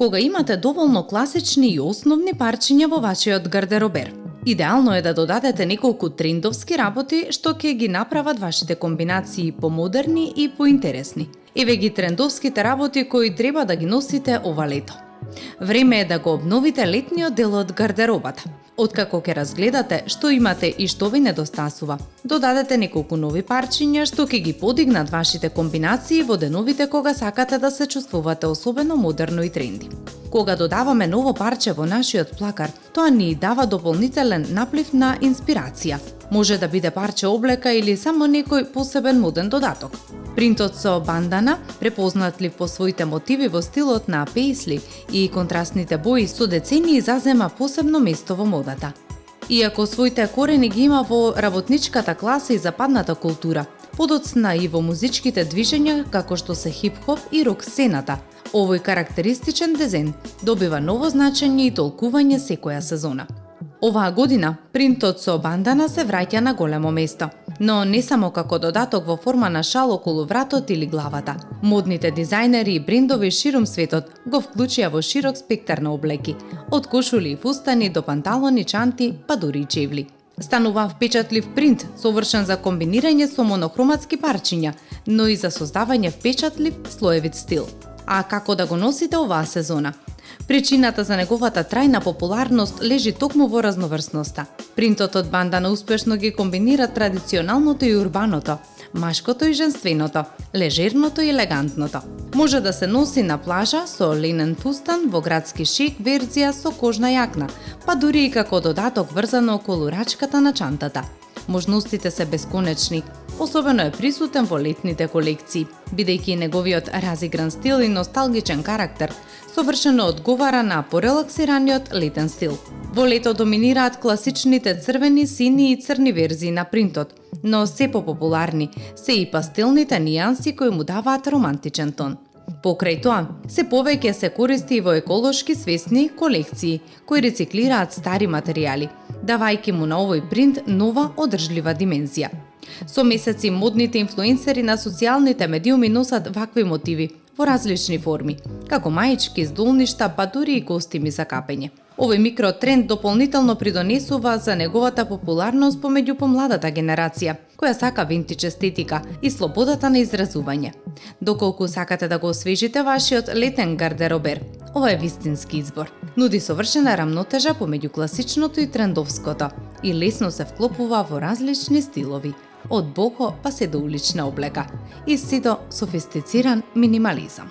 Кога имате доволно класични и основни парчиња во вашиот гардеробер, идеално е да додадете неколку трендовски работи што ќе ги направат вашите комбинации помодерни и поинтересни. Еве ги трендовските работи кои треба да ги носите ова лето. Време е да го обновите летниот дел од гардеробата. Откако ќе разгледате што имате и што ви недостасува, додадете неколку нови парчиња што ќе ги подигнат вашите комбинации во деновите кога сакате да се чувствувате особено модерно и тренди. Кога додаваме ново парче во нашиот плакар, тоа ни дава дополнителен наплив на инспирација. Може да биде парче облека или само некој посебен моден додаток. Принтот со бандана, препознатлив по своите мотиви во стилот на пейсли и контрастните бои, со децении зазема посебно место во модата. Иако своите корени ги има во работничката класа и западната култура, подоцна и во музичките движења како што се хип-хоп и рок сцената, овој карактеристичен дизајн добива ново значење и толкување секоја сезона. Оваа година принтот со бандана се враќа на големо место, но не само како додаток во форма на шал околу вратот или главата. Модните дизајнери и брендови ширум светот го вклучија во широк спектар на облеки, од кошули и фустани до панталони, чанти, па дури и чевли. Станува впечатлив принт, совршен за комбинирање со монохроматски парчиња, но и за создавање впечатлив слоевит стил. А како да го носите оваа сезона? Причината за неговата трајна популарност лежи токму во разноврсноста. Принтот од бандана успешно ги комбинира традиционалното и урбаното, машкото и женственото, лежерното и елегантното. Може да се носи на плажа со ленен фустан, во градски шик верзија со кожна јакна, па дури и како додаток врзано околу рачката на чантата. Можностите се бесконечни. Особено е присутен во летните колекции, бидејќи неговиот разигран стил и носталгичен карактер совршено одговара на порелаксираниот летен стил. Во лето доминираат класичните црвени, сини и црни верзии на принтот, но се попопуларни се и пастелните нијанси кои му даваат романтичен тон. Покрај тоа, се повеќе се користи и во еколошки свесни колекции, кои рециклираат стари материјали, давајќи му на овој принт нова одржлива димензија. Со месеци модните инфлуенсери на социјалните медиуми носат вакви мотиви во различни форми, како маички, здолништа, па дури и костими за капење. Овој микротренд дополнително придонесува за неговата популарност помеѓу помладата генерација, која сака винтич естетика и слободата на изразување. Доколку сакате да го освежите вашиот летен гардеробер, ова е вистински избор. Нуди совршена рамнотежа помеѓу класичното и трендовското и лесно се вклопува во различни стилови, од бохо па се до улична облека и се до софистициран минимализам.